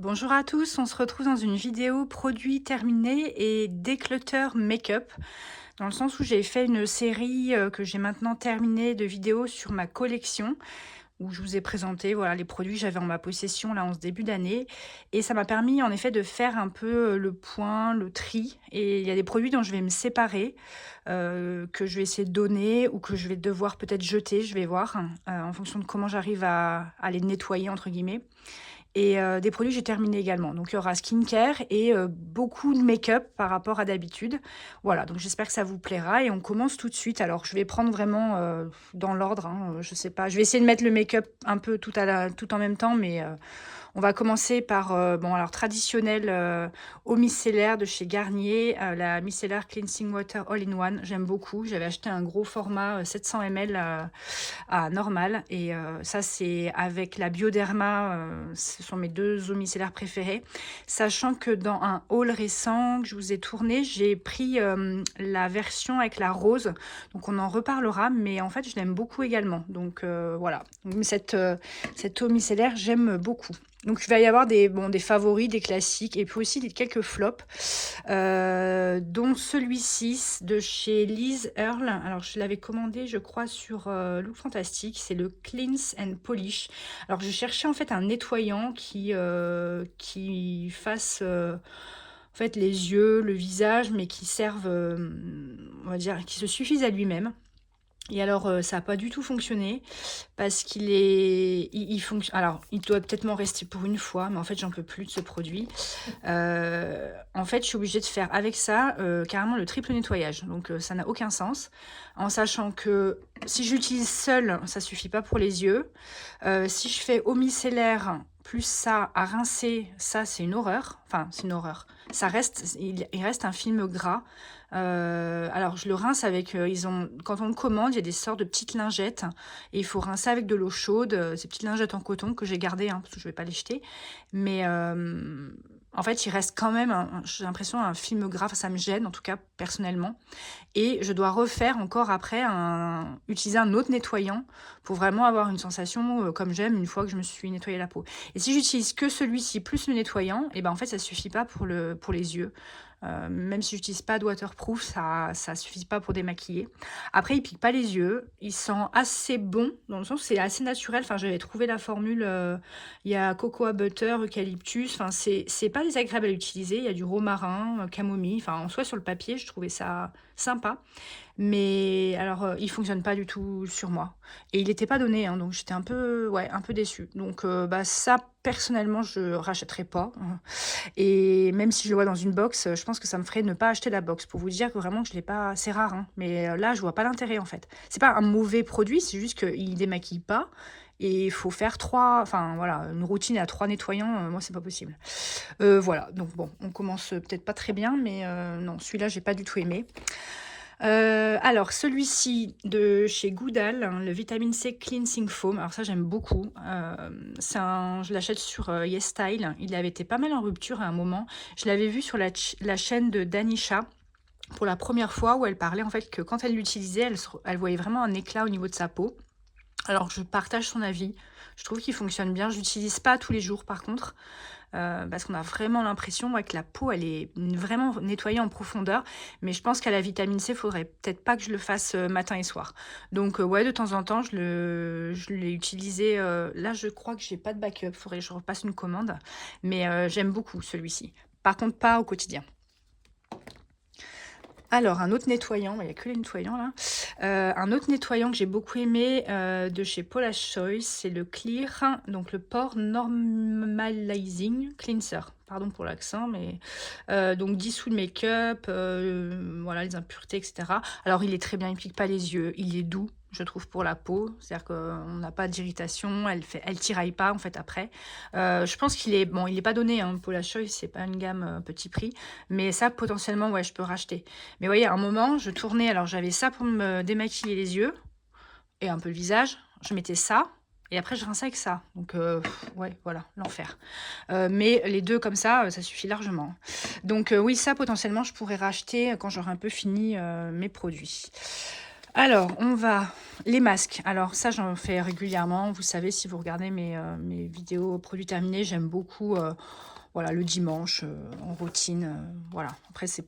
Bonjour à tous, on se retrouve dans une vidéo produit terminé et declutter make-up, dans le sens où j'ai fait une série que j'ai maintenant terminée de vidéos sur ma collection, où je vous ai présenté voilà, les produits que j'avais en ma possession là en ce début d'année. Et ça m'a permis en effet de faire un peu le point, le tri. Et il y a des produits dont je vais me séparer, que je vais essayer de donner ou que je vais devoir peut-être jeter, je vais voir, hein, en fonction de comment j'arrive à les nettoyer entre guillemets. Et des produits que j'ai terminés également. Donc il y aura skincare et beaucoup de make-up par rapport à d'habitude. Voilà, donc j'espère que ça vous plaira et on commence tout de suite. Alors je vais prendre vraiment, dans l'ordre, hein, je sais pas. Je vais essayer de mettre le make-up un peu tout en même temps, mais on va commencer par, bon alors traditionnelle, eau micellaire de chez Garnier, la micellar cleansing water all in one. J'aime beaucoup. J'avais acheté un gros format, 700 ml, à normal et ça c'est avec la Bioderma, ce sont mes 2 eaux micellaires préférées. Sachant que dans un haul récent que je vous ai tourné, j'ai pris, la version avec la rose, donc on en reparlera, mais en fait je l'aime beaucoup également. Donc voilà, donc cette eau micellaire, j'aime beaucoup. Donc il va y avoir des favoris, des classiques et puis aussi quelques flops, dont celui-ci de chez Liz Earle. Alors je l'avais commandé je crois sur Look Fantastic, c'est le Cleanse and Polish. Alors je cherchais en fait un nettoyant qui fasse en fait les yeux, le visage, mais qui serve, on va dire, qui se suffise à lui-même. Et alors, ça a pas du tout fonctionné parce il fonctionne. Alors, il doit peut-être m'en rester pour une fois, mais en fait, j'en peux plus de ce produit. En fait, je suis obligée de faire avec ça, carrément le triple nettoyage. Donc, ça n'a aucun sens. En sachant que si j'utilise seule, ça suffit pas pour les yeux. Si je fais eau micellaire plus ça à rincer, ça, c'est une horreur. Enfin, c'est une horreur. Ça reste, il reste un film gras. Alors, je le rince avec, quand on le commande, il y a des sortes de petites lingettes et il faut rincer avec de l'eau chaude, ces petites lingettes en coton que j'ai gardées, hein, parce que je vais pas les jeter. Mais en fait, il reste quand même, j'ai l'impression, un film gras. Enfin, ça me gêne, en tout cas, personnellement. Et je dois refaire encore après, utiliser un autre nettoyant pour vraiment avoir une sensation comme j'aime une fois que je me suis nettoyé la peau. Et si j'utilise que celui-ci plus le nettoyant, et ben en fait, ça suffit pas pour les yeux. Même si j'utilise pas de waterproof, ça suffit pas pour démaquiller. Après, il pique pas les yeux. Il sent assez bon, dans le sens où c'est assez naturel. Enfin, j'avais trouvé la formule, il y a cocoa butter, eucalyptus. Enfin, c'est pas désagréable à utiliser. Il y a du romarin, camomille. Enfin, en soi, sur le papier, je trouvais ça sympa. Mais alors, il fonctionne pas du tout sur moi et il était pas donné, hein, donc j'étais un peu, ouais, un peu déçue. Donc bah, ça, personnellement, je rachèterai pas, hein. Et même si je le vois dans une box, je pense que ça me ferait ne pas acheter la box pour vous dire que vraiment que je l'ai pas, c'est rare, hein, mais là, je vois pas l'intérêt, en fait. C'est pas un mauvais produit, c'est juste qu'il démaquille pas et il faut faire 3, enfin voilà, une routine à 3 nettoyants, moi, c'est pas possible. Voilà, donc bon, on commence, peut-être pas très bien, mais non, celui-là, j'ai pas du tout aimé. Alors celui-ci de chez Goodal, hein, le Vitamine C Cleansing Foam, alors ça j'aime beaucoup, je l'achète sur, YesStyle. Il avait été pas mal en rupture à un moment. Je l'avais vu sur la chaîne de Danisha pour la première fois où elle parlait en fait que quand elle l'utilisait, elle voyait vraiment un éclat au niveau de sa peau. Alors je partage son avis, je trouve qu'il fonctionne bien. Je l'utilise pas tous les jours par contre, parce qu'on a vraiment l'impression, ouais, que la peau, elle est vraiment nettoyée en profondeur. Mais je pense qu'à la vitamine C, il faudrait peut-être pas que je le fasse matin et soir. Donc, ouais, de temps en temps, je l'ai utilisé. Là, je crois que j'ai pas de backup. Il faudrait que je repasse une commande. Mais j'aime beaucoup celui-ci. Par contre, pas au quotidien. Alors, un autre nettoyant, il n'y a que les nettoyants là. Un autre nettoyant que j'ai beaucoup aimé, de chez Paula's Choice, c'est le Clear, donc le Pore Normalizing Cleanser. Pardon pour l'accent, mais donc dissout le make-up, voilà, les impuretés, etc. Alors, il est très bien, il ne pique pas les yeux, il est doux, je trouve, pour la peau. C'est-à-dire qu'on n'a pas d'irritation, elle tiraille pas en fait après. Je pense qu'il est, bon, il n'est pas donné, hein, Paula's Choice, c'est pas une gamme petit prix, mais ça, potentiellement, ouais, je peux racheter. Mais vous voyez, à un moment, je tournais, alors j'avais ça pour me démaquiller les yeux et un peu le visage. Je mettais ça et après je rinçais avec ça. Donc, ouais, voilà, l'enfer. Mais les deux comme ça suffit largement. Donc, oui, ça, potentiellement, je pourrais racheter quand j'aurai un peu fini mes produits. Alors, on va les masques. Alors ça, j'en fais régulièrement. Vous savez, si vous regardez mes vidéos produits terminés, j'aime beaucoup, voilà, le dimanche, en routine, voilà. Après, c'est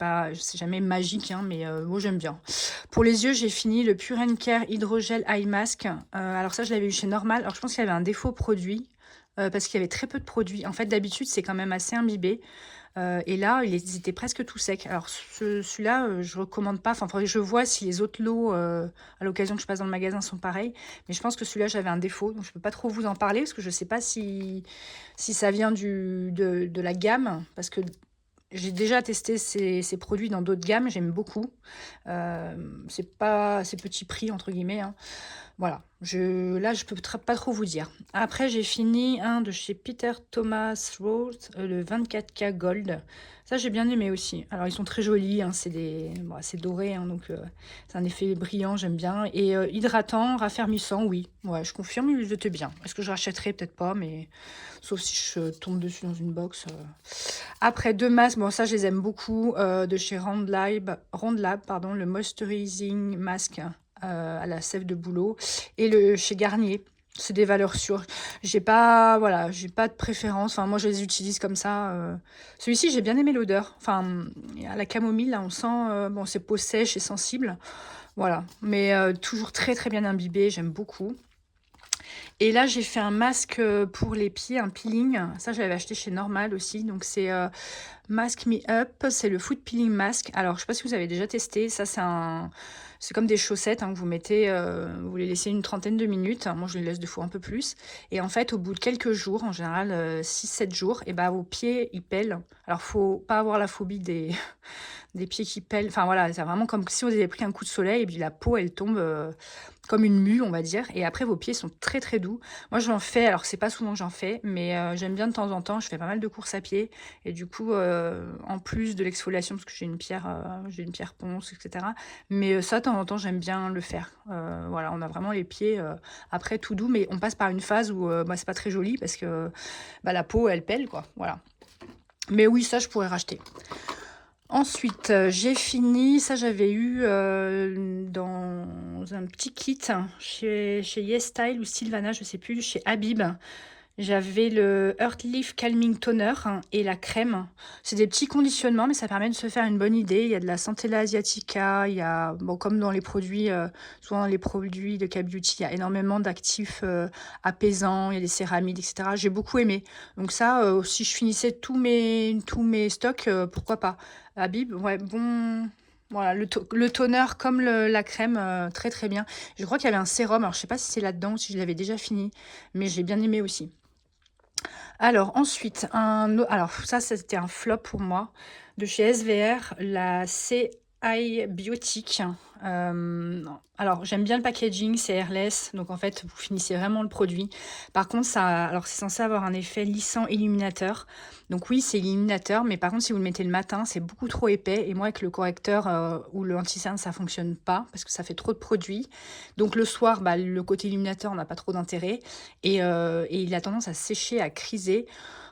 jamais magique, hein, mais moi, j'aime bien. Pour les yeux, j'ai fini le Pure Care Hydrogel Eye Mask. Alors ça, je l'avais eu chez Normal. Alors, je pense qu'il y avait un défaut produit, parce qu'il y avait très peu de produits. En fait, d'habitude, c'est quand même assez imbibé. Et là, ils étaient presque tout secs. Alors celui-là, je recommande pas. Enfin, faudrait que je vois si les autres lots, à l'occasion que je passe dans le magasin, sont pareils. Mais je pense que celui-là, j'avais un défaut. Donc je peux pas trop vous en parler parce que je sais pas si ça vient de la gamme. Parce que j'ai déjà testé ces produits dans d'autres gammes. J'aime beaucoup. C'est pas ces petits prix, entre guillemets, hein. Voilà, là, je peux pas trop vous dire. Après, j'ai fini un de chez Peter Thomas Roth, le 24K Gold. Ça, j'ai bien aimé aussi. Alors, ils sont très jolis, hein, c'est doré, hein, donc c'est un effet brillant, j'aime bien. Et hydratant, raffermissant, oui. Ouais, je confirme, il était bien. Est-ce que je rachèterai? Peut-être pas, mais sauf si je tombe dessus dans une box. Après, deux masques, bon, ça, je les aime beaucoup, de chez Randlab, pardon, le Moisturizing Mask, à la sève de bouleau, et le chez Garnier. C'est des valeurs sûres. Voilà, j'ai pas de préférence. Enfin, moi, je les utilise comme ça. Celui-ci, j'ai bien aimé l'odeur. Enfin, à la camomille, là, on sent, bon, c'est peau sèche et sensible. Voilà. Mais toujours très, très bien imbibé. J'aime beaucoup. Et là, j'ai fait un masque pour les pieds, un peeling. Ça, je l'avais acheté chez Normal aussi. Donc, c'est Mask Me Up. C'est le Foot Peeling Mask. Alors, je sais pas si vous avez déjà testé. Ça, c'est comme des chaussettes, hein, que vous mettez, vous les laissez une trentaine de minutes. Moi, je les laisse des fois un peu plus. Et en fait, au bout de quelques jours, en général 6-7 jours, et ben, vos pieds, ils pèlent. Alors, faut pas avoir la phobie des pieds qui pèlent. Enfin, voilà, c'est vraiment comme si vous avez pris un coup de soleil et puis la peau, elle tombe comme une mue, on va dire. Et après, vos pieds sont très, très doux. Moi, j'en fais, alors c'est pas souvent que j'en fais, mais j'aime bien de temps en temps. Je fais pas mal de courses à pied. Et du coup, en plus de l'exfoliation, parce que j'ai une pierre ponce, etc. Mais ça, de temps en temps, j'aime bien le faire. Voilà, on a vraiment les pieds après tout doux, mais on passe par une phase où bah, c'est pas très joli parce que bah, la peau, elle pèle, quoi. Voilà. Mais oui, ça, je pourrais racheter. Ensuite, j'ai fini, ça j'avais eu dans un petit kit chez YesStyle ou Sylvana, je sais plus, chez Habib. J'avais le Earthleaf Calming Toner, et la crème. C'est des petits conditionnements, mais ça permet de se faire une bonne idée. Il y a de la Centella asiatica, il y a, bon, comme dans les produits, souvent dans les produits de K-Beauty, il y a énormément d'actifs apaisants, il y a des céramides, etc. J'ai beaucoup aimé. Donc ça, si je finissais tous mes stocks, pourquoi pas. Habib, ouais, bon. Voilà, le toner comme la crème, très très bien. Je crois qu'il y avait un sérum, alors je sais pas si c'est là-dedans ou si je l'avais déjà fini, mais j'ai bien aimé aussi. Alors ensuite, alors ça c'était un flop pour moi, de chez SVR, la CI Biotique. Alors j'aime bien le packaging, c'est airless, donc en fait vous finissez vraiment le produit. Par contre, alors c'est censé avoir un effet lissant illuminateur. Donc oui, c'est illuminateur, mais par contre si vous le mettez le matin, c'est beaucoup trop épais. Et moi avec le correcteur ou le anti-cerne, ça fonctionne pas parce que ça fait trop de produits. Donc le soir, bah, le côté illuminateur n'a pas trop d'intérêt. Et il a tendance à sécher, à criser.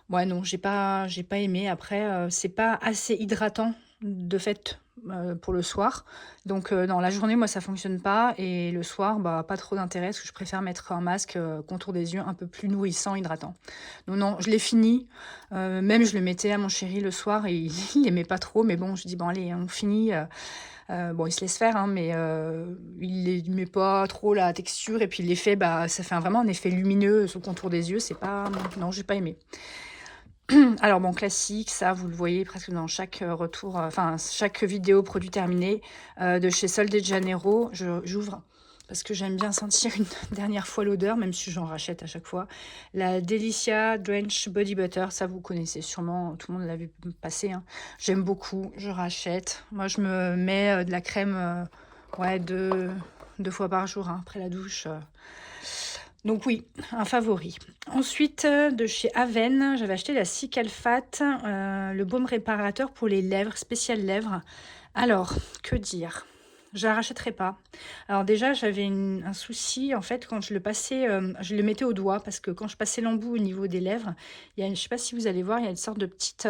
Ouais, non, j'ai pas aimé. Après, c'est pas assez hydratant de fait pour le soir. Donc, non, la journée, moi, ça fonctionne pas. Et le soir, bah, pas trop d'intérêt parce que je préfère mettre un masque contour des yeux un peu plus nourrissant, hydratant. Donc, non, je l'ai fini. Même, je le mettais à mon chéri le soir et il aimait pas trop. Mais bon, je dis, bon, allez, on finit. Bon, il se laisse faire, hein, mais il met pas trop la texture. Et puis l'effet, bah, ça fait vraiment un effet lumineux sur le contour des yeux. C'est pas... Non, j'ai pas aimé. Alors bon, classique, ça, vous le voyez presque dans chaque retour, enfin, chaque vidéo produit terminé, de chez Sol de Janeiro. J'ouvre parce que j'aime bien sentir une dernière fois l'odeur, même si j'en rachète à chaque fois. La Delicia Drench Body Butter, ça vous connaissez sûrement, tout le monde l'a vu passer, hein. J'aime beaucoup, je rachète. Moi, je me mets de la crème, ouais, deux fois par jour, hein, après la douche. Donc oui, un favori. Ensuite, de chez Aven, j'avais acheté la Cicalfate, le baume réparateur pour les lèvres, spécial lèvres. Alors, que dire? Je la rachèterai pas. Alors déjà, j'avais un souci, en fait, quand je le passais, je le mettais au doigt, parce que quand je passais l'embout au niveau des lèvres, je sais pas si vous allez voir, il y a une sorte de petite,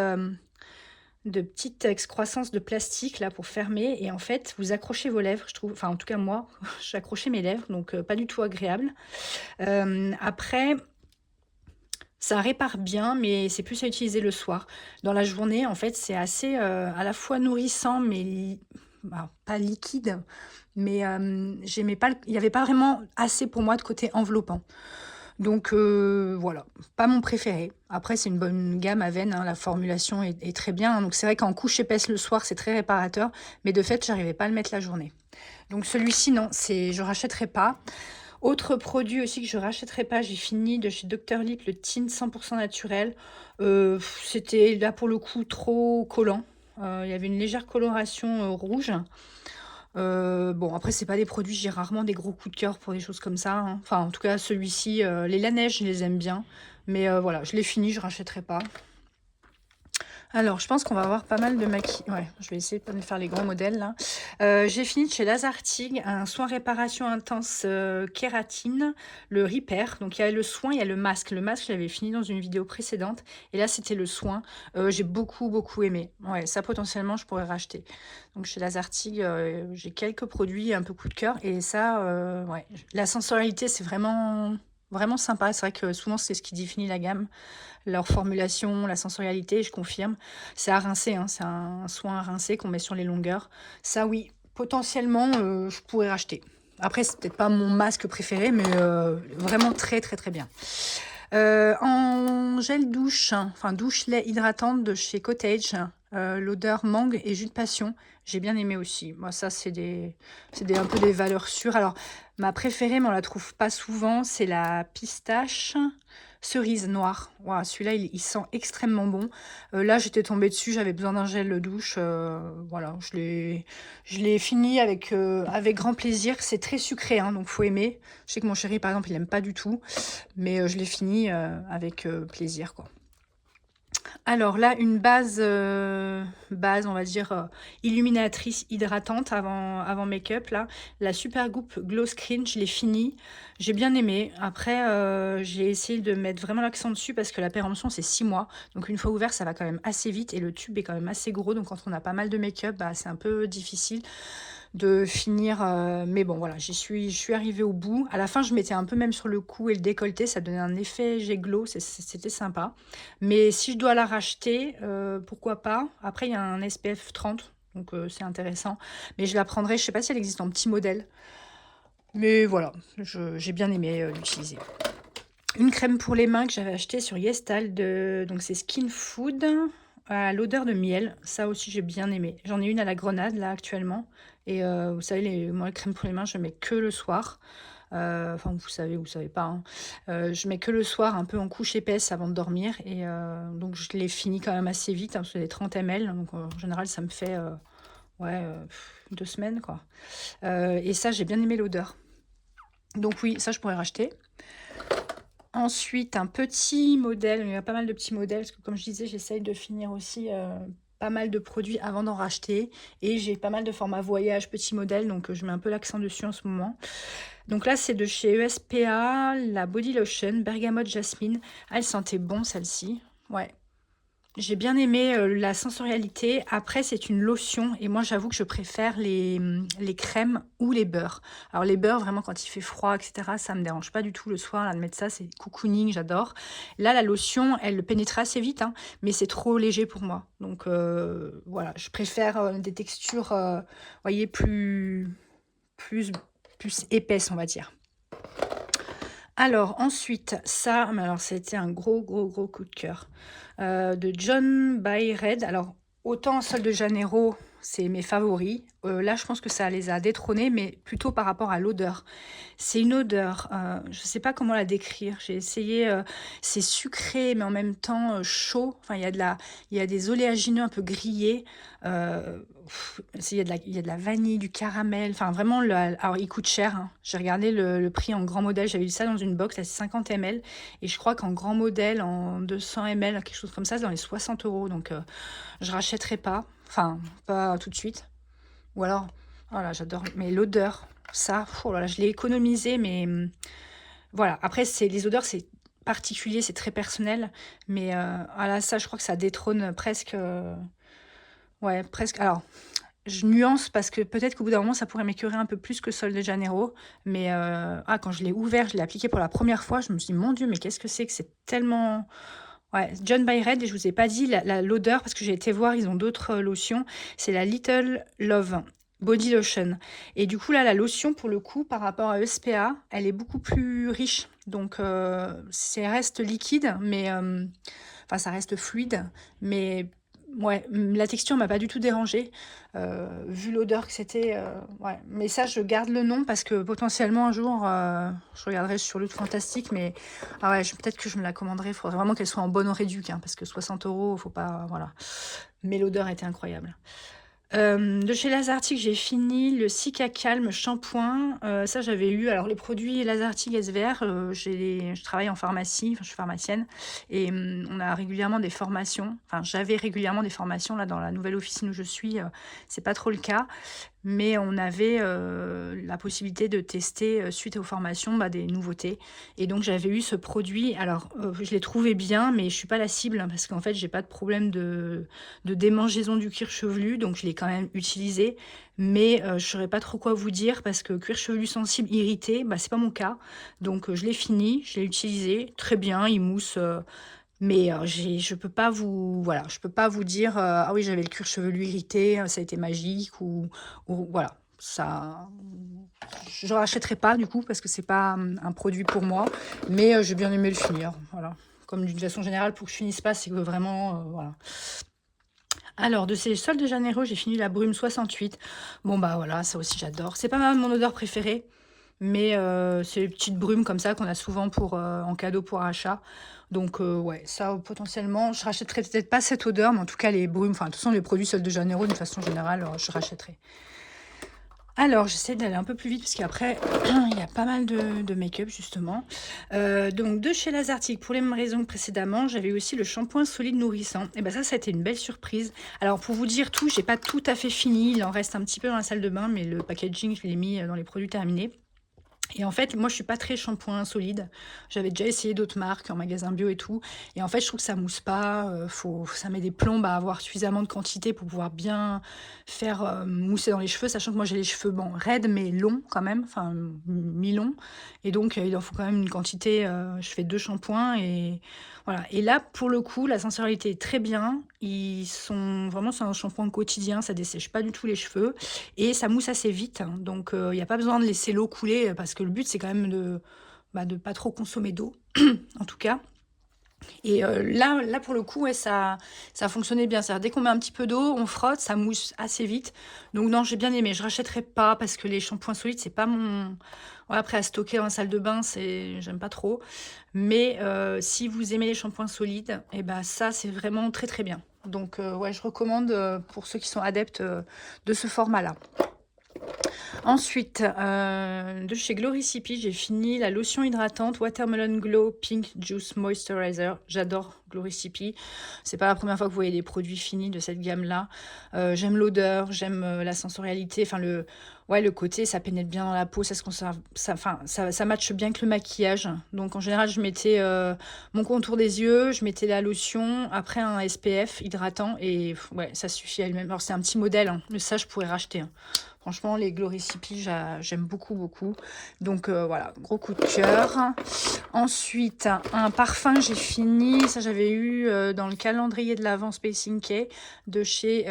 de petites excroissances de plastique là pour fermer et en fait vous accrochez vos lèvres, je trouve, enfin en tout cas moi, j'accrochais mes lèvres donc pas du tout agréable. Après, ça répare bien, mais c'est plus à utiliser le soir. Dans la journée, en fait, c'est assez à la fois nourrissant, mais bah, pas liquide, mais j'aimais pas, il n'y avait pas vraiment assez pour moi de côté enveloppant. Donc voilà, pas mon préféré. Après, c'est une bonne gamme Aven, hein, la formulation est très bien, hein. Donc c'est vrai qu'en couche épaisse le soir, c'est très réparateur, mais de fait, j'arrivais pas à le mettre la journée. Donc celui-ci, non, je rachèterai pas. Autre produit aussi que je rachèterai pas, j'ai fini de chez Dr. Lip, le Tint 100% naturel. C'était là pour le coup trop collant. Il y avait une légère coloration rouge. Bon, après, c'est pas des produits, j'ai rarement des gros coups de cœur pour des choses comme ça, hein. Enfin, en tout cas, celui-ci, les Laneige, je les aime bien. Mais voilà, je l'ai fini, je rachèterai pas. Alors, je pense qu'on va avoir pas mal de maquillage. Ouais, je vais essayer de pas me faire les gros modèles là. J'ai fini de chez Lazartig, un soin réparation intense kératine, le Repair. Donc, il y a le soin, il y a le masque. Le masque, je l'avais fini dans une vidéo précédente. Et là, c'était le soin. J'ai beaucoup aimé. Ouais, ça, potentiellement, je pourrais racheter. Donc, chez Lazartig, j'ai quelques produits un peu coup de cœur. Et ça, ouais, la sensorialité, c'est vraiment sympa. C'est vrai que souvent, c'est ce qui définit la gamme. Leur formulation, la sensorialité, je confirme. C'est à rincer, hein, c'est un soin à rincer qu'on met sur les longueurs. Ça, oui, potentiellement, je pourrais racheter. Après, c'est peut-être pas mon masque préféré, mais vraiment très bien. En gel douche, hein, enfin douche lait hydratante de chez Cottage, l'odeur mangue et jus de passion. J'ai bien aimé aussi. Moi, ça, un peu des valeurs sûres. Alors, ma préférée, mais on la trouve pas souvent, c'est la pistache cerise noire. Ouah, celui-là, il sent extrêmement bon. Là, j'étais tombée dessus, j'avais besoin d'un gel douche. Voilà, je l'ai fini avec grand plaisir. C'est très sucré, hein, donc faut aimer. Je sais que mon chéri, par exemple, il aime pas du tout, mais je l'ai fini avec plaisir, quoi. Alors là, une base, on va dire, illuminatrice hydratante avant make-up, là. La Supergoop Glow Screen, je l'ai fini. J'ai bien aimé. Après, j'ai essayé de mettre vraiment l'accent dessus parce que la péremption, c'est 6 mois. Donc une fois ouvert, ça va quand même assez vite et le tube est quand même assez gros. Donc quand on a pas mal de make-up, bah, c'est un peu difficile de finir. Mais bon, voilà, je suis arrivée au bout. À la fin, je mettais un peu même sur le cou et le décolleté. Ça donnait un effet jet glow. C'était sympa. Mais si je dois la racheter, pourquoi pas. Après, il y a un SPF 30. Donc c'est intéressant. Mais je la prendrai. Je sais pas si elle existe en petit modèle. Mais voilà, j'ai bien aimé l'utiliser. Une crème pour les mains que j'avais achetée sur Yestal. Donc c'est Skin Food à l'odeur de miel. Ça aussi, j'ai bien aimé. J'en ai une à la grenade, là, actuellement. Et vous savez, moi, les crèmes pour les mains, je mets que le soir. Enfin, vous savez pas, hein. Je mets que le soir, un peu en couche épaisse avant de dormir. Et donc, je les finis quand même assez vite, hein, parce que c'est des 30 ml. Donc, en général, ça me fait 2 semaines, quoi. Et ça, j'ai bien aimé l'odeur. Donc oui, ça, je pourrais racheter. Ensuite, un petit modèle, il y a pas mal de petits modèles, parce que comme je disais, j'essaye de finir aussi pas mal de produits avant d'en racheter. Et j'ai pas mal de formats voyage, petits modèles, donc je mets un peu l'accent dessus en ce moment. Donc là, c'est de chez ESPA, la Body Lotion, Bergamote Jasmine. Ah, elle sentait bon, celle-ci. Ouais. J'ai bien aimé la sensorialité. Après, c'est une lotion. Et moi, j'avoue que je préfère les crèmes ou les beurres. Alors, les beurres, vraiment, quand il fait froid, etc., ça me dérange pas du tout le soir. Là, de mettre ça, c'est cocooning, j'adore. Là, la lotion, elle pénètre assez vite, hein, mais c'est trop léger pour moi. Donc, voilà, je préfère des textures, voyez, plus, plus épaisses, on va dire. Alors ensuite, ça, mais alors c'était un gros coup de cœur. De John by Red. Alors autant Sol de Janeiro, c'est mes favoris. Là, je pense que ça les a détrônés, mais plutôt par rapport à l'odeur. C'est une odeur, je ne sais pas comment la décrire. J'ai essayé, c'est sucré, mais en même temps chaud. Enfin, il y a des oléagineux un peu grillés. Il y a de la vanille, du caramel. Enfin, vraiment, alors il coûte cher, hein. J'ai regardé le prix en grand modèle. J'avais vu ça dans une box, là, c'est 50 ml. Et je crois qu'en grand modèle, en 200 ml, quelque chose comme ça, c'est dans les 60 euros. Donc, je rachèterai pas. Enfin, pas tout de suite. Ou alors, voilà, j'adore. Mais l'odeur, ça, oh là là, je l'ai économisé, mais voilà. Après, les odeurs, c'est particulier, c'est très personnel. Mais voilà, ça, je crois que ça détrône presque. Ouais, presque. Alors, je nuance parce que peut-être qu'au bout d'un moment, ça pourrait m'écœurer un peu plus que Sol de Janeiro. Mais quand je l'ai ouvert, je l'ai appliqué pour la première fois, je me suis dit, mon Dieu, mais qu'est-ce que c'est que c'est tellement... Ouais, John by Red, et je vous ai pas dit l'odeur parce que j'ai été voir, ils ont d'autres lotions. C'est la Little Love Body Lotion. Et du coup, là, la lotion, pour le coup, par rapport à ESPA, elle est beaucoup plus riche. Donc, ça reste liquide, mais... enfin, ça reste fluide, mais... Ouais, la texture m'a pas du tout dérangée, vu l'odeur que c'était. Ouais, mais ça, je garde le nom parce que potentiellement un jour, je regarderai sur Lutte Fantastique, mais ah ouais, peut-être que je me la commanderai. Il faudrait vraiment qu'elle soit en bonne réduc, hein, parce que 60 €, faut pas, voilà. Mais l'odeur était incroyable. De chez Lazartic, j'ai fini le Cica Calme shampoing. Ça, j'avais eu. Alors, les produits Lazartic SVR, je travaille en pharmacie, enfin, je suis pharmacienne, et on a régulièrement des formations. Enfin, j'avais régulièrement des formations là dans la nouvelle officine où je suis. C'est pas trop le cas, mais on avait la possibilité de tester suite aux formations des nouveautés. Et donc, j'avais eu ce produit. Alors, je l'ai trouvé bien, mais je suis pas la cible hein, parce qu'en fait, j'ai pas de problème de démangeaison du cuir chevelu, donc je l'ai quand même utilisé, mais je ne saurais pas trop quoi vous dire parce que cuir chevelu sensible irrité, c'est pas mon cas, donc je l'ai fini, je l'ai utilisé, très bien, il mousse, mais je peux pas vous, voilà, je peux pas vous dire ah oui j'avais le cuir chevelu irrité, ça a été magique ou voilà. Ça, je rachèterai pas du coup parce que c'est pas un produit pour moi, mais j'ai bien aimé le finir, voilà. Comme d'une façon générale, pour que je finisse pas, c'est que vraiment, voilà. Alors, de ces Sol de Janeiro, j'ai fini la brume 68. Bon, voilà, ça aussi j'adore. C'est pas mon odeur préférée, mais c'est les petites brumes comme ça qu'on a souvent en cadeau pour achat. Donc, ouais, ça potentiellement, je rachèterai peut-être pas cette odeur, mais en tout cas les brumes, enfin, de toute façon, les produits Sol de Janeiro, d'une façon générale, je rachèterai. Alors, j'essaie d'aller un peu plus vite parce qu'après, il y a pas mal de make-up justement. Donc, de chez Lazartic, pour les mêmes raisons que précédemment, j'avais aussi le shampoing solide nourrissant. Et ça a été une belle surprise. Alors, pour vous dire tout, j'ai pas tout à fait fini. Il en reste un petit peu dans la salle de bain, mais le packaging, je l'ai mis dans les produits terminés. Et en fait, moi, je suis pas très shampoing solide. J'avais déjà essayé d'autres marques en magasin bio et tout. Et en fait, je trouve que ça mousse pas. Ça met des plombes à avoir suffisamment de quantité pour pouvoir bien faire mousser dans les cheveux, sachant que moi, j'ai les cheveux, raides, mais longs quand même, enfin, mi-longs. Et donc, il en faut quand même une quantité. Je fais 2 shampoings et voilà. Et là, pour le coup, la sensualité est très bien. C'est un shampoing quotidien, ça dessèche pas du tout les cheveux. Et ça mousse assez vite, hein. Donc il n'y a pas besoin de laisser l'eau couler parce que le but c'est quand même de pas trop consommer d'eau, en tout cas. Et là pour le coup, ouais, ça fonctionnait bien. C'est-à-dire, dès qu'on met un petit peu d'eau, on frotte, ça mousse assez vite. Donc non, j'ai bien aimé. Je rachèterai pas parce que les shampoings solides, c'est pas mon... Ouais, après, à stocker dans la salle de bain, j'aime pas trop. Mais si vous aimez les shampoings solides, ça, c'est vraiment très très bien. Donc ouais, je recommande pour ceux qui sont adeptes de ce format-là. Ensuite, de chez Gloricipi, j'ai fini la lotion hydratante Watermelon Glow Pink Juice Moisturizer. J'adore Gloricipi. C'est pas la première fois que vous voyez des produits finis de cette gamme-là. J'aime l'odeur, j'aime la sensorialité, enfin le côté, ça pénètre bien dans la peau, ça se conserve, ça matche bien avec le maquillage. Donc en général, je mettais mon contour des yeux, je mettais la lotion, après un SPF hydratant et ouais, ça suffit à elle-même. Alors c'est un petit modèle, hein, mais ça je pourrais racheter, hein. Franchement, les Gloricipi, j'aime beaucoup, beaucoup. Donc voilà, gros coup de cœur. Ensuite, un parfum, j'ai fini. Ça, j'avais eu dans le calendrier de l'Avent Space Inkey de chez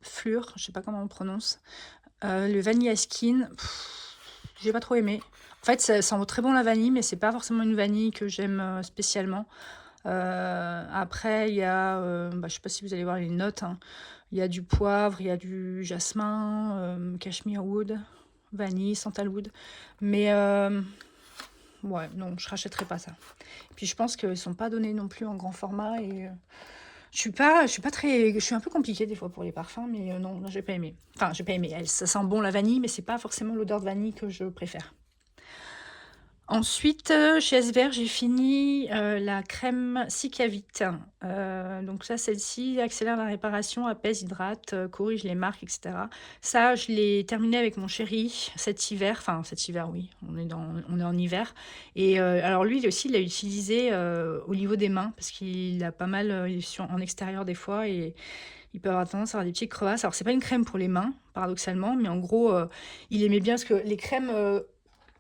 Fleur, je sais pas comment on prononce. Le Vanilla Skin, j'ai pas trop aimé. En fait, ça sent très bon la vanille, mais c'est pas forcément une vanille que j'aime spécialement. Après, il y a, je sais pas si vous allez voir les notes, hein. Il y a du poivre, il y a du jasmin, cashmere wood, vanille, sandalwood. Mais ouais, non, je rachèterai pas ça. Et puis je pense qu'ils sont pas donnés non plus en grand format et je suis pas très, je suis un peu compliquée des fois pour les parfums, mais non, j'ai pas aimé. Enfin, j'ai pas aimé. Ça sent bon la vanille, mais c'est pas forcément l'odeur de vanille que je préfère. Ensuite, chez SVR, j'ai fini, la crème Cicavit. Donc ça, celle-ci accélère la réparation, apaise, hydrate, corrige les marques et cetera. Ça, je l'ai terminé avec mon chéri cet hiver, oui, on est en hiver et alors lui aussi, il l'a utilisé, au niveau des mains parce qu'il a pas mal, il est en extérieur des fois et il peut avoir tendance à avoir des petites crevasses. Alors c'est pas une crème pour les mains, paradoxalement, mais en gros, il aimait bien parce que les crèmes,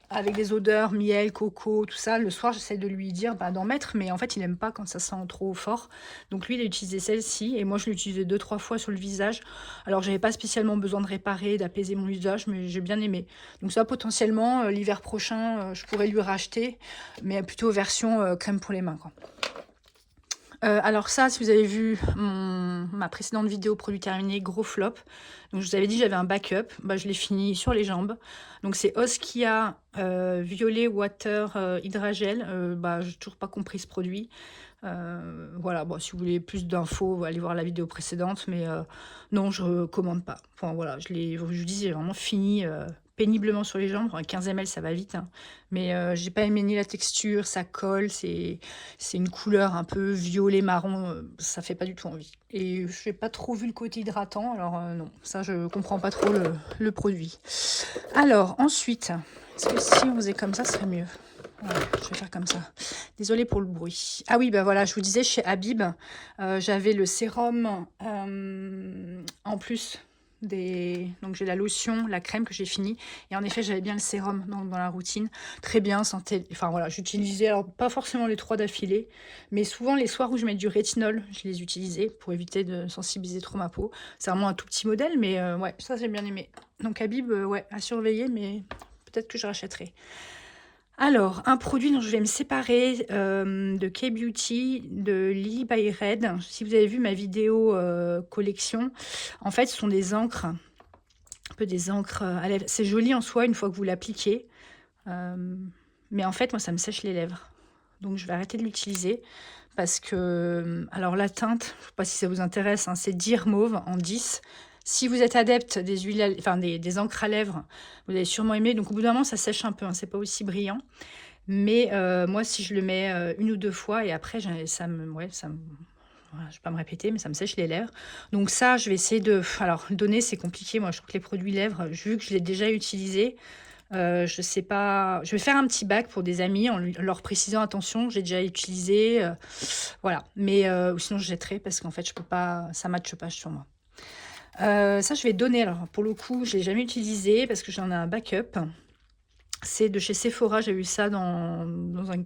avec des odeurs, miel, coco, tout ça. Le soir, j'essaie de lui dire d'en mettre, mais en fait, il aime pas quand ça sent trop fort. Donc lui, il a utilisé celle-ci, et moi, je l'ai utilisée 2-3 fois sur le visage. Alors, j'avais pas spécialement besoin de réparer, d'apaiser mon visage, mais j'ai bien aimé. Donc ça, potentiellement, l'hiver prochain, je pourrais lui racheter, mais plutôt version crème pour les mains, quoi. Alors ça, si vous avez vu ma précédente vidéo produit terminé, gros flop. Donc je vous avais dit j'avais un backup, bah, je l'ai fini sur les jambes. Donc c'est Oskia Violet Water Hydragel. Bah, j'ai toujours pas compris ce produit. Voilà, bon, si vous voulez plus d'infos, allez voir la vidéo précédente, mais non, je recommande pas. Enfin voilà, je vous dis, j'ai vraiment fini péniblement sur les jambes. 15 ml, ça va vite, hein. Mais j'ai pas aimé ni la texture, ça colle, c'est une couleur un peu violet marron, ça fait pas du tout envie. Et je n'ai pas trop vu le côté hydratant, alors non, ça je comprends pas trop le produit. Alors ensuite, est-ce que si on faisait comme ça, ce serait mieux? Ouais, je vais faire comme ça. Désolée pour le bruit. Ah oui, bah voilà, je vous disais chez Habib, j'avais le sérum en plus donc j'ai la lotion, la crème que j'ai fini. Et en effet, j'avais bien le sérum dans la routine. Très bien, santé. Enfin voilà, j'utilisais, alors pas forcément les 3 d'affilée, mais souvent les soirs où je mets du rétinol, je les utilisais pour éviter de sensibiliser trop ma peau. C'est vraiment un tout petit modèle, mais ouais, ça j'ai bien aimé. Donc Habib, ouais, à surveiller, mais peut-être que je rachèterai. Alors, un produit dont je vais me séparer de K-Beauty, de Lily by Red. Si vous avez vu ma vidéo collection, en fait, ce sont des encres, un peu des encres à lèvres. C'est joli en soi une fois que vous l'appliquez, mais en fait, moi, ça me sèche les lèvres. Donc, je vais arrêter de l'utiliser parce que, alors la teinte, je ne sais pas si ça vous intéresse, hein, c'est Dire Mauve en 10. Si vous êtes adepte des huiles, enfin des encres à lèvres, vous allez sûrement aimer. Donc au bout d'un moment, ça sèche un peu, hein, c'est pas aussi brillant. Mais moi, si je le mets 1 ou 2 fois et après, ça me, ouais, voilà, je vais pas me répéter, mais ça me sèche les lèvres. Donc ça, je vais essayer de, alors le donner, c'est compliqué. Moi, je trouve que les produits lèvres, vu que je l'ai déjà utilisé, je sais pas. Je vais faire un petit bac pour des amis en leur précisant attention, j'ai déjà utilisé, voilà. Mais ou sinon, je jetterai parce qu'en fait, je peux pas, ça matche pas sur moi. Ça, je vais donner. Alors, pour le coup, je l'ai jamais utilisé parce que j'en ai un backup. C'est de chez Sephora, j'ai eu ça dans un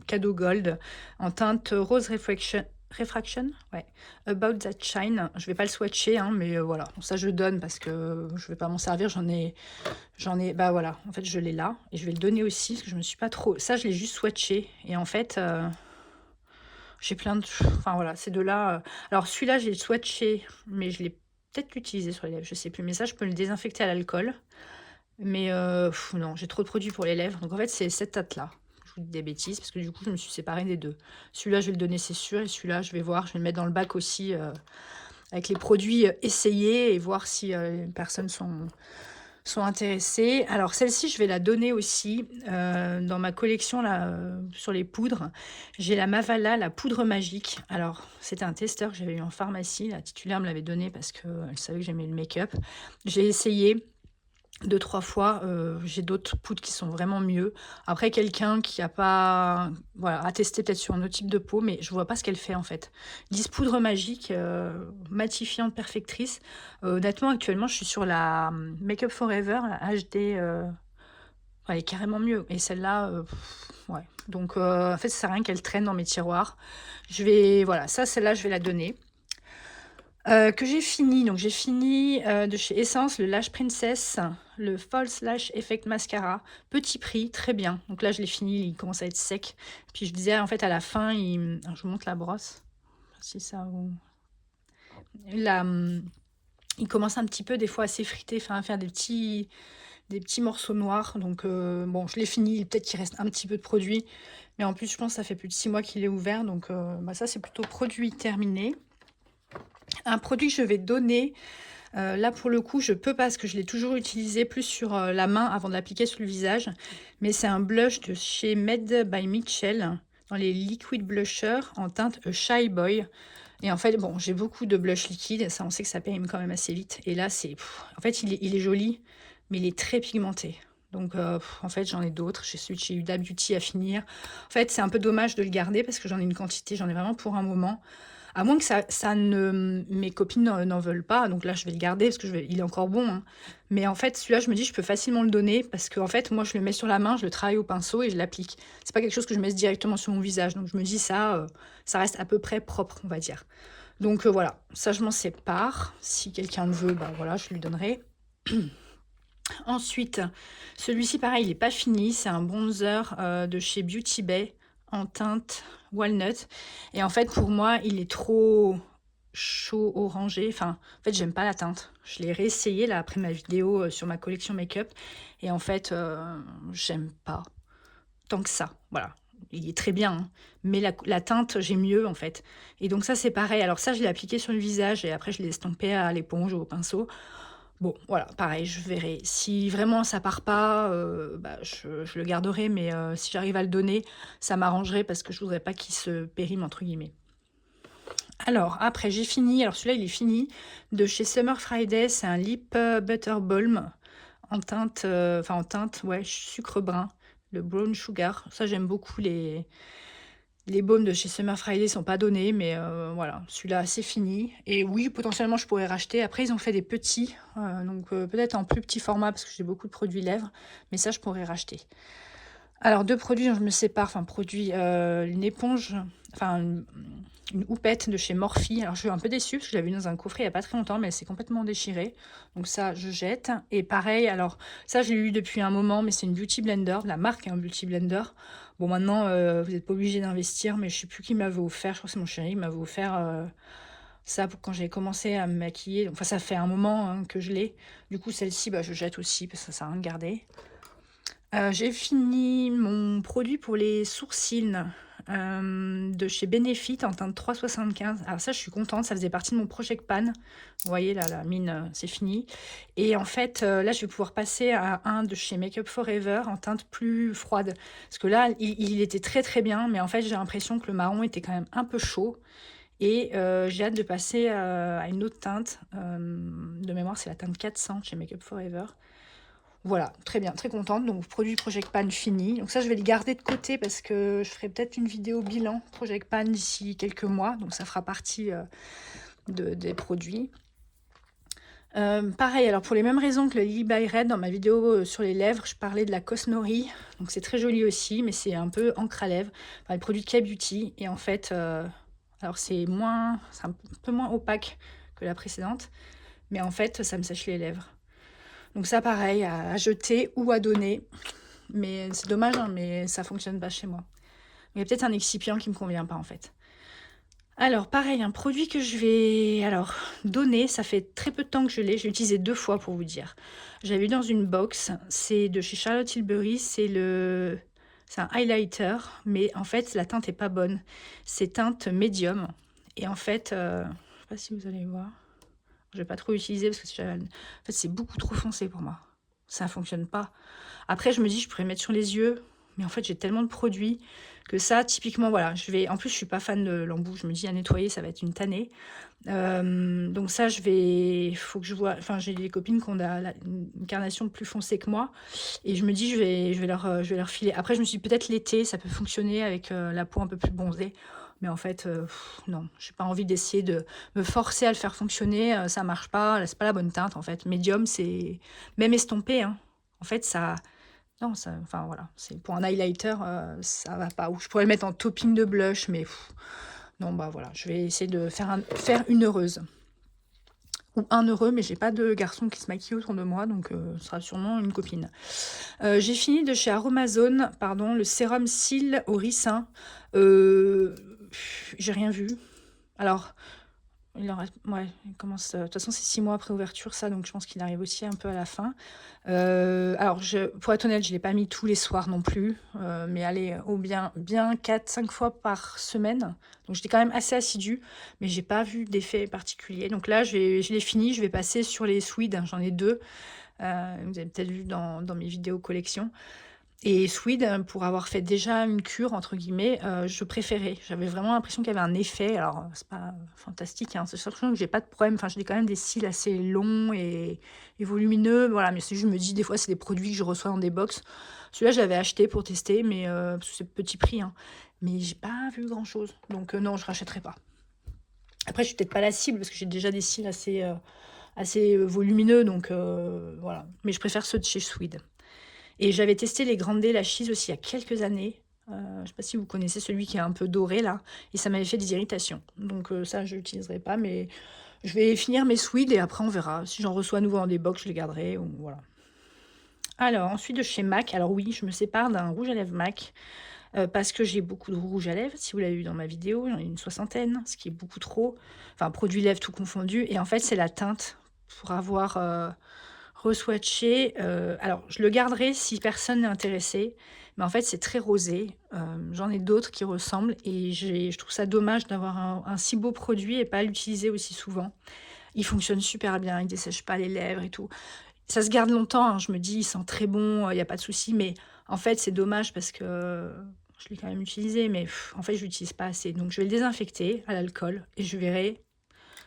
cadeau gold en teinte Rose Refraction, ouais. About That Shine. Je vais pas le swatcher, hein, mais voilà. Donc ça, je donne parce que je vais pas m'en servir. Bah voilà. En fait, je l'ai là et je vais le donner aussi parce que je me suis pas trop. Ça, je l'ai juste swatché et en fait, j'ai plein de. Enfin voilà, ces deux-là. Alors celui-là, j'ai swatché, mais je l'ai peut-être utilisé sur les lèvres, je sais plus. Mais ça, je peux le désinfecter à l'alcool. Mais non, j'ai trop de produits pour les lèvres. Donc en fait, c'est cette teinte-là. Je vous dis des bêtises parce que du coup, je me suis séparée des deux. Celui-là, je vais le donner, c'est sûr. Et celui-là, je vais voir. Je vais le mettre dans le bac aussi avec les produits essayés et voir si les personnes sont intéressées. Alors celle-ci, je vais la donner aussi dans ma collection là, sur les poudres. J'ai la Mavala, la poudre magique. Alors c'était un testeur que j'avais eu en pharmacie. La titulaire me l'avait donné parce qu'elle savait que j'aimais le make-up. J'ai essayé 2-3 fois, j'ai d'autres poudres qui sont vraiment mieux. Après, quelqu'un qui a pas, voilà, a testé peut-être sur un autre type de peau, mais je vois pas ce qu'elle fait en fait. 10 poudre magique, matifiante, perfectrice. Honnêtement, actuellement, je suis sur la Make Up Forever, la HD. Elle est carrément mieux. Et celle-là, ouais. Donc, en fait, ça sert à rien qu'elle traîne dans mes tiroirs. Voilà, ça, celle-là, je vais la donner. Que j'ai fini, donc j'ai fini de chez Essence le Lash Princess, le False Lash Effect Mascara, petit prix, très bien. Donc là je l'ai fini, il commence à être sec. Puis je disais en fait à la fin, alors, je vous montre la brosse, si ça vous... Là, il commence un petit peu des fois à s'effriter, enfin à faire des petits morceaux noirs. Donc bon, je l'ai fini, peut-être qu'il reste un petit peu de produit. Mais en plus je pense que ça fait plus de 6 mois qu'il est ouvert, donc bah, ça c'est plutôt produit terminé. Un produit que je vais donner, Là, pour le coup, je peux pas parce que je l'ai toujours utilisé plus sur, la main avant de l'appliquer sur le visage. Mais c'est un blush de chez Made by Mitchell, dans les liquid blushers en teinte, Shy Boy. Et en fait, bon, j'ai beaucoup de blush liquide, ça on sait que ça périme quand même assez vite. Et là, en fait, il est joli, mais il est très pigmenté. Donc, en fait, j'en ai d'autres. J'ai celui de chez Huda Beauty à finir. En fait, c'est un peu dommage de le garder parce que j'en ai une quantité, j'en ai vraiment pour un moment. À moins que mes copines n'en veulent pas, donc là je vais le garder parce que il est encore bon, hein. Mais en fait, celui-là, je me dis, je peux facilement le donner parce que en fait, moi, je le mets sur la main, je le travaille au pinceau et je l'applique. C'est pas quelque chose que je mets directement sur mon visage. Donc je me dis, ça reste à peu près propre, on va dire. Donc voilà, ça, je m'en sépare. Si quelqu'un le veut, bah voilà, je lui donnerai. Ensuite, celui-ci, pareil, il n'est pas fini. C'est un bronzer de chez Beauty Bay en teinte walnut. Et en fait, pour moi, il est trop chaud orangé. Enfin, en fait, j'aime pas la teinte. Je l'ai réessayé là après ma vidéo sur ma collection make-up. Et en fait, j'aime pas tant que ça. Voilà. Il est très bien, hein. Mais la teinte, j'ai mieux en fait. Et donc ça, c'est pareil. Alors ça, je l'ai appliqué sur le visage et après, je l'ai estompé à l'éponge ou au pinceau. Bon, voilà, pareil, je verrai. Si vraiment ça part pas, bah, je le garderai, mais si j'arrive à le donner, ça m'arrangerait parce que je voudrais pas qu'il se périme, entre guillemets. Alors, après, j'ai fini. Alors, celui-là, il est fini. De chez Summer Friday, c'est un Lip Butter Balm en teinte, ouais, sucre brun, le brown sugar. Ça, j'aime beaucoup les baumes de chez Summer Friday sont pas donnés, mais voilà, celui-là, c'est fini. Et oui, potentiellement, je pourrais racheter. Après, ils ont fait des petits, donc peut-être en plus petit format, parce que j'ai beaucoup de produits lèvres, mais ça, je pourrais racheter. Alors, deux produits dont je me sépare, une éponge, une houppette de chez Morphe. Alors, je suis un peu déçue, parce que je l'avais vu dans un coffret il n'y a pas très longtemps, mais elle s'est complètement déchirée. Donc ça, je jette. Et pareil, alors, ça, je l'ai eu depuis un moment, mais c'est une Beauty Blender, de la marque, un Beauty Blender. Bon, maintenant, vous n'êtes pas obligé d'investir, mais je sais plus qui m'avait offert, je crois que c'est mon chéri, il m'avait offert ça pour quand j'ai commencé à me maquiller. Enfin, ça fait un moment hein, que je l'ai. Du coup, celle-ci, bah, je jette aussi, parce que ça sert à rien de garder. J'ai fini mon produit pour les sourcils de chez Benefit en teinte 3,75. Alors ça, je suis contente, ça faisait partie de mon Project Pan. Vous voyez, là, la mine, c'est fini. Et en fait, là, je vais pouvoir passer à un de chez Make Up Forever en teinte plus froide. Parce que là, il était très très bien, mais en fait, j'ai l'impression que le marron était quand même un peu chaud. Et j'ai hâte de passer à une autre teinte. De mémoire, c'est la teinte 400 chez Make Up Forever. Voilà, très bien, très contente. Donc, produit Project Pan fini. Donc ça, je vais le garder de côté parce que je ferai peut-être une vidéo bilan Project Pan d'ici quelques mois. Donc, ça fera partie des produits. Pareil, alors pour les mêmes raisons que le Lily by Red, dans ma vidéo sur les lèvres, je parlais de la Cosnori. Donc, c'est très joli aussi, mais c'est un peu encre à lèvres. Enfin, le produit K-Beauty. Et en fait, alors c'est un peu moins opaque que la précédente. Mais en fait, ça me sèche les lèvres. Donc ça, pareil, à jeter ou à donner. Mais c'est dommage, hein, mais ça fonctionne pas chez moi. Il y a peut-être un excipient qui me convient pas, en fait. Alors, pareil, un produit que je vais donner, ça fait très peu de temps que je l'ai. Je l'ai utilisé 2 fois, pour vous dire. J'avais eu dans une box. C'est de chez Charlotte Tilbury. C'est un highlighter, mais en fait, la teinte est pas bonne. C'est teinte médium. Et en fait, je sais pas si vous allez voir. Je vais pas trop utiliser parce que en fait, c'est beaucoup trop foncé pour moi. Ça fonctionne pas. Après, je me dis, je pourrais mettre sur les yeux, mais en fait, j'ai tellement de produits que ça, typiquement, voilà, en plus, je suis pas fan de l'embout. Je me dis, à nettoyer, ça va être une tannée. Donc ça, faut que je vois. Enfin, j'ai des copines qui ont une carnation plus foncée que moi, et je me dis, je vais leur filer. Après, je me suis dit, peut-être l'été, ça peut fonctionner avec la peau un peu plus bronzée. Mais en fait, non, j'ai pas envie d'essayer de me forcer à le faire fonctionner. Ça marche pas, c'est pas la bonne teinte en fait. Médium, c'est même estompé, hein. En fait, ça, non, ça, enfin voilà, c'est pour un highlighter, ça va pas. Ou je pourrais le mettre en topping de blush, mais non, bah voilà, je vais essayer de faire une heureuse ou un heureux, mais j'ai pas de garçon qui se maquille autour de moi, donc ce sera sûrement une copine. J'ai fini de chez Aromazone, pardon, le sérum cils au ricin. J'ai rien vu. Alors, Il en reste ouais, il commence, de toute façon, c'est 6 mois après ouverture ça, donc je pense qu'il arrive aussi un peu à la fin. Alors pour être honnête, je l'ai pas mis tous les soirs non plus, mais allez, au bien 4-5 fois par semaine. Donc j'étais quand même assez assidue, mais j'ai pas vu d'effet particulier. Donc là, je l'ai fini, je vais passer sur les Sweed, j'en ai 2. Vous avez peut-être vu dans mes vidéos collection. Et Swede, pour avoir fait déjà une «cure» entre guillemets, je préférais. J'avais vraiment l'impression qu'il y avait un effet, alors, c'est pas fantastique, hein, c'est surtout que j'ai pas de problème, enfin, j'ai quand même des cils assez longs et volumineux, voilà, mais c'est juste, je me dis, des fois, c'est des produits que je reçois dans des box. Celui-là, je l'avais acheté pour tester, mais parce que c'est petit prix, hein, mais j'ai pas vu grand-chose, donc non, je rachèterai pas. Après, je suis peut-être pas la cible parce que j'ai déjà des cils assez volumineux, donc voilà, mais je préfère ceux de chez Swede. Et j'avais testé les Grande Lachees aussi il y a quelques années. Je ne sais pas si vous connaissez celui qui est un peu doré là, et ça m'avait fait des irritations. Donc ça, je l'utiliserai pas, mais je vais finir mes Sweed et après on verra. Si j'en reçois à nouveau dans des box, je les garderai. Ou voilà. Alors ensuite de chez MAC, alors oui, je me sépare d'un rouge à lèvres MAC parce que j'ai beaucoup de rouge à lèvres. Si vous l'avez vu dans ma vidéo, j'en ai une 60aine, ce qui est beaucoup trop. Enfin, produit lèvres tout confondu. Et en fait, c'est la teinte pour avoir reswatché. Alors, je le garderai si personne n'est intéressé. Mais en fait, c'est très rosé. J'en ai d'autres qui ressemblent. Et je trouve ça dommage d'avoir un si beau produit et pas l'utiliser aussi souvent. Il fonctionne super bien, il dessèche pas les lèvres et tout. Ça se garde longtemps, hein, je me dis, il sent très bon, il y a pas de souci. Mais en fait, c'est dommage parce que je l'ai quand même utilisé. Mais en fait, je l'utilise pas assez. Donc, je vais le désinfecter à l'alcool et je verrai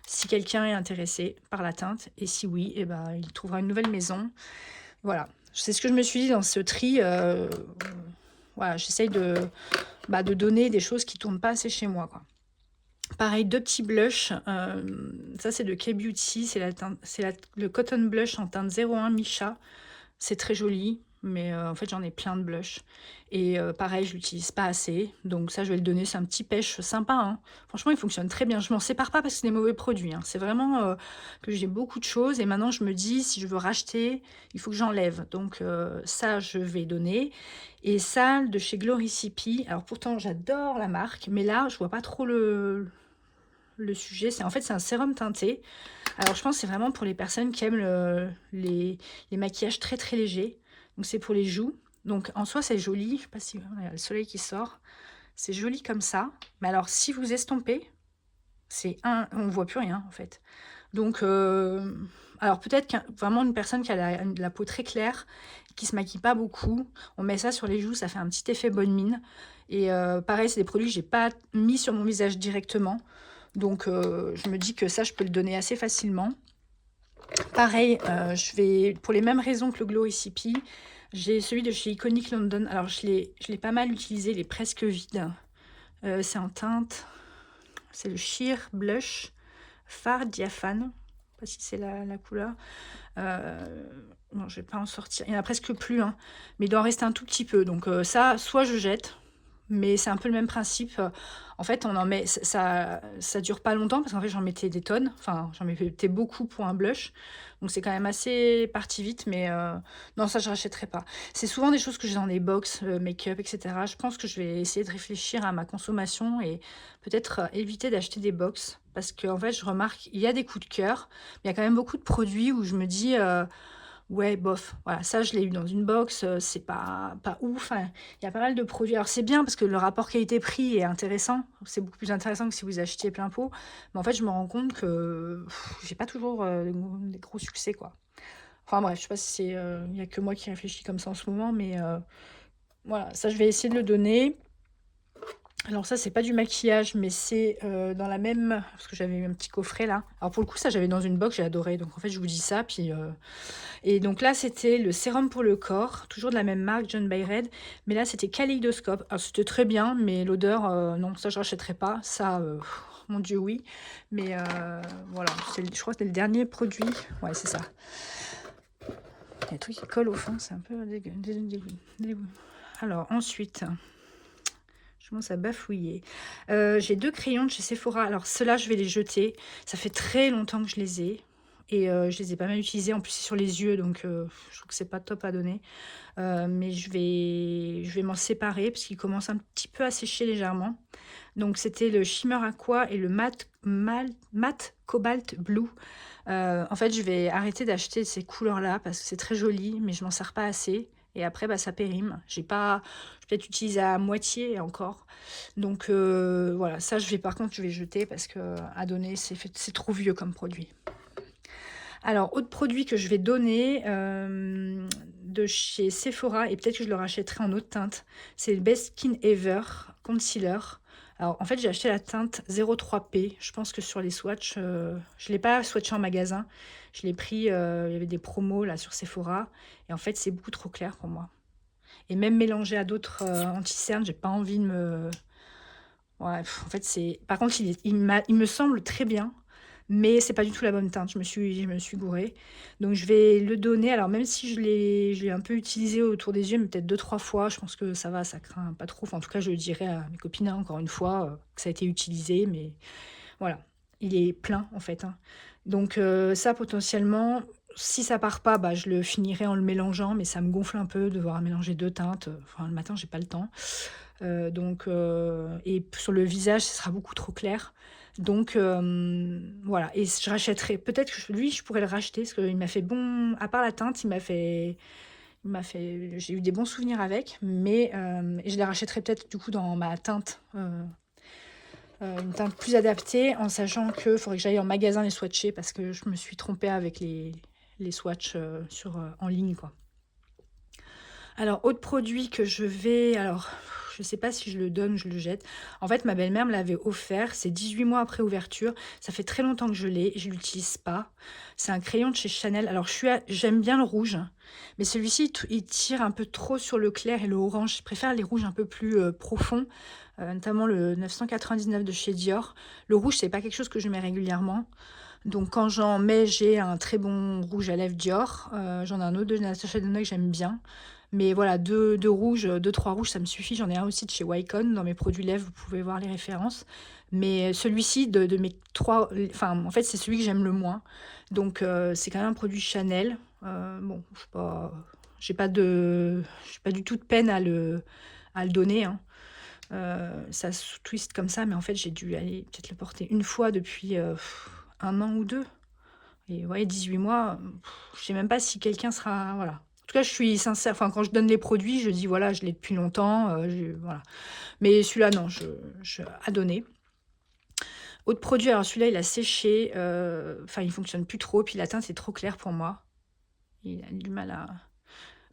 si quelqu'un est intéressé par la teinte, et si oui, eh ben, il trouvera une nouvelle maison. Voilà, c'est ce que je me suis dit dans ce tri. Voilà, j'essaye de donner des choses qui tournent pas assez chez moi, quoi. Pareil, 2 petits blushs. Ça, c'est de K-Beauty. Le Cotton Blush en teinte 01 Misha. C'est très joli, mais en fait, j'en ai plein de blushs. Et pareil, je l'utilise pas assez. Donc ça, je vais le donner. C'est un petit pêche sympa, hein. Franchement, il fonctionne très bien. Je m'en sépare pas parce que c'est des mauvais produits, hein. C'est vraiment que j'ai beaucoup de choses. Et maintenant, je me dis, si je veux racheter, il faut que j'enlève. Donc ça, je vais donner. Et ça, de chez Gloricipi. Alors pourtant, j'adore la marque. Mais là, je vois pas trop le sujet. En fait, c'est un sérum teinté. Alors, je pense que c'est vraiment pour les personnes qui aiment les maquillages très très légers. Donc, c'est pour les joues. Donc, en soi, c'est joli. Je sais pas si il y a le soleil qui sort. C'est joli comme ça. Mais alors, si vous estompez, on voit plus rien en fait. Donc, alors peut-être vraiment une personne qui a la peau très claire, qui se maquille pas beaucoup, on met ça sur les joues, ça fait un petit effet bonne mine. Et pareil, c'est des produits que j'ai pas mis sur mon visage directement. Donc, je me dis que ça, je peux le donner assez facilement. Pareil, je vais, pour les mêmes raisons que le Gloricipi, j'ai celui de chez Iconic London. Alors, je l'ai pas mal utilisé, il est presque vide. C'est en teinte, c'est le Sheer Blush Fard Diaphane. Je sais pas si c'est la couleur. Non, je vais pas en sortir. Il n'y en a presque plus, hein. Mais il doit en rester un tout petit peu. Donc ça, soit je jette, mais c'est un peu le même principe. En fait, on en met, ça dure pas longtemps parce qu'en fait, j'en mettais des tonnes. Enfin, j'en mettais beaucoup pour un blush. Donc c'est quand même assez parti vite, mais non, ça, je rachèterai pas. C'est souvent des choses que j'ai dans des box, make-up, etc. Je pense que je vais essayer de réfléchir à ma consommation et peut-être éviter d'acheter des box. Parce qu'en fait, je remarque, il y a des coups de cœur, mais il y a quand même beaucoup de produits où je me dis, ouais, bof, voilà, ça je l'ai eu dans une box, c'est pas ouf, hein. Il y a pas mal de produits. Alors c'est bien parce que le rapport qualité-prix est intéressant, c'est beaucoup plus intéressant que si vous achetiez plein pot. Mais en fait, je me rends compte que j'ai pas toujours des gros succès, quoi. Enfin bref, je sais pas si il y a que moi qui réfléchis comme ça en ce moment, mais voilà, ça je vais essayer de le donner. Alors ça, c'est pas du maquillage, mais c'est dans la même... Parce que j'avais eu un petit coffret là. Alors pour le coup, ça j'avais dans une box, j'ai adoré. Donc en fait, je vous dis ça. Puis, et donc là, c'était le sérum pour le corps, toujours de la même marque, John Byred. Mais là, c'était Kaleidoscope. Alors c'était très bien, mais l'odeur, non, ça je rachèterai pas. Ça, mon Dieu, oui. Mais voilà, je crois que c'était le dernier produit. Ouais, c'est ça. Il y a des trucs qui collent au fond, c'est un peu dégoût. Alors ensuite... Je commence à bafouiller. J'ai 2 crayons de chez Sephora. Alors ceux-là, je vais les jeter. Ça fait très longtemps que je les ai. Et je les ai pas mal utilisés. En plus, c'est sur les yeux, donc je trouve que c'est pas top à donner. Mais je vais m'en séparer parce qu'ils commencent un petit peu à sécher légèrement. Donc c'était le Shimmer Aqua et le Matte Cobalt Blue. En fait, je vais arrêter d'acheter ces couleurs-là parce que c'est très joli, mais je m'en sers pas assez. Et après, bah, ça périme. Je vais peut-être utiliser à moitié encore. Donc voilà, ça, par contre, je vais jeter parce que à donner, c'est trop vieux comme produit. Alors, autre produit que je vais donner de chez Sephora, et peut-être que je le rachèterai en autre teinte, c'est le Best Skin Ever Concealer. Alors, en fait, j'ai acheté la teinte 03P. Je pense que sur les swatchs, je ne l'ai pas swatché en magasin. Je l'ai pris, il y avait des promos là sur Sephora. Et en fait, c'est beaucoup trop clair pour moi. Et même mélangé à d'autres anti-cernes, j'ai pas envie de me... Ouais, en fait, c'est... Par contre, il me semble très bien, mais c'est pas du tout la bonne teinte. Je me suis gourée. Donc, je vais le donner. Alors, même si je l'ai un peu utilisé autour des yeux, mais peut-être 2-3 fois, je pense que ça va, ça craint pas trop. Enfin, en tout cas, je le dirai à mes copines, hein, encore une fois, que ça a été utilisé, mais voilà. Il est plein, en fait, hein. Donc, ça, potentiellement, si ça part pas, bah, je le finirai en le mélangeant, mais ça me gonfle un peu de devoir mélanger 2 teintes. Enfin, le matin, j'ai pas le temps. Donc, et sur le visage, ce sera beaucoup trop clair. Donc, voilà. Et je rachèterai. Peut-être que lui, je pourrais le racheter parce qu'il m'a fait bon. À part la teinte, j'ai eu des bons souvenirs avec, mais et je les rachèterai peut-être du coup dans ma teinte. Une teinte plus adaptée, en sachant que faudrait que j'aille en magasin les swatcher parce que je me suis trompée avec les swatchs en ligne, quoi. Alors, autre produit que je vais... Alors, je sais pas si je le donne ou je le jette. En fait, ma belle-mère me l'avait offert. C'est 18 mois après ouverture. Ça fait très longtemps que je l'ai. Je l'utilise pas. C'est un crayon de chez Chanel. Alors, j'aime bien le rouge. Mais celui-ci, il tire un peu trop sur le clair et le orange. Je préfère les rouges un peu plus profonds. Notamment le 999 de chez Dior. Le rouge, c'est pas quelque chose que je mets régulièrement. Donc quand j'en mets, j'ai un très bon rouge à lèvres Dior. J'en ai un autre de Natasha Denona que j'aime bien. Mais voilà, deux rouges, 2-3 rouges, ça me suffit. J'en ai un aussi de chez Wycon. Dans mes produits lèvres, vous pouvez voir les références. Mais celui-ci, de mes 3... Enfin, en fait, c'est celui que j'aime le moins. Donc, c'est quand même un produit Chanel. Bon, je sais pas... J'ai pas du tout de peine à le donner, hein. Ça se twist comme ça, mais en fait, j'ai dû aller peut-être le porter une fois depuis 1 an ou 2. Et vous voyez, 18 mois, je sais même pas si quelqu'un sera... Voilà. En tout cas, je suis sincère. Enfin, quand je donne les produits, je dis, voilà, je l'ai depuis longtemps. Voilà. Mais celui-là, non, à donner. Autre produit, alors celui-là, il a séché. Enfin, il fonctionne plus trop. Puis la teinte, c'est trop clair pour moi. Il a du mal à...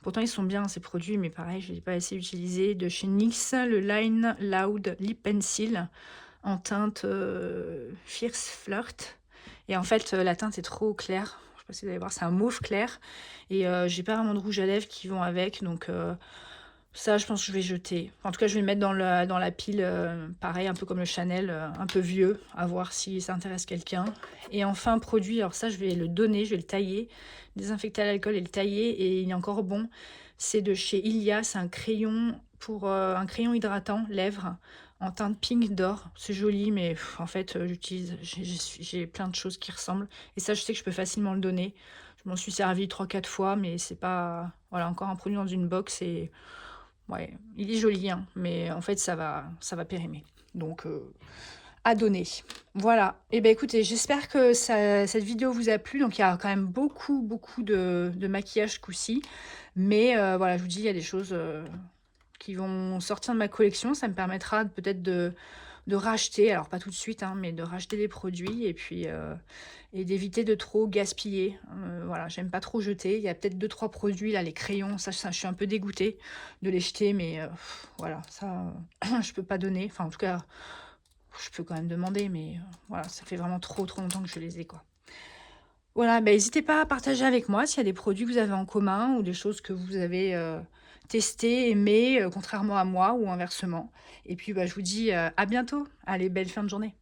Pourtant, ils sont bien, ces produits, mais pareil, je n'ai pas assez utilisé. De chez NYX, le Line Loud Lip Pencil en teinte Fierce Flirt. Et en fait, la teinte est trop claire. Je ne sais pas si vous allez voir, c'est un mauve clair. Et j'ai pas vraiment de rouge à lèvres qui vont avec. Donc ça, je pense que je vais jeter. En tout cas, je vais le mettre dans la pile, pareil, un peu comme le Chanel, un peu vieux, à voir si ça intéresse quelqu'un. Et enfin, produit, alors ça, je vais le donner, je vais le tailler, désinfecter à l'alcool et le tailler. Et il est encore bon. C'est de chez Ilia, c'est un crayon un crayon hydratant lèvres en teinte pink d'or. C'est joli, mais en fait, j'ai plein de choses qui ressemblent. Et ça, je sais que je peux facilement le donner. Je m'en suis servi 3-4 fois, mais c'est pas... Voilà, encore un produit dans une box et... Ouais, il est joli, hein, mais en fait, ça va périmer. Donc, à donner. Voilà. Et ben écoutez, j'espère que cette vidéo vous a plu. Donc, il y a quand même beaucoup de maquillage ce coup-ci. Mais voilà, je vous dis, il y a des choses qui vont sortir de ma collection. Ça me permettra peut-être de racheter, alors pas tout de suite, hein, mais de racheter des produits et puis et d'éviter de trop gaspiller. Voilà, j'aime pas trop jeter. Il y a peut-être 2-3 produits, là, les crayons, ça je suis un peu dégoûtée de les jeter, mais voilà, ça, je peux pas donner. Enfin, en tout cas, je peux quand même demander, mais voilà, ça fait vraiment trop longtemps que je les ai, quoi. Voilà, bah, n'hésitez pas à partager avec moi s'il y a des produits que vous avez en commun ou des choses que vous avez testées, aimées, contrairement à moi ou inversement. Et puis, bah, je vous dis à bientôt. Allez, belle fin de journée.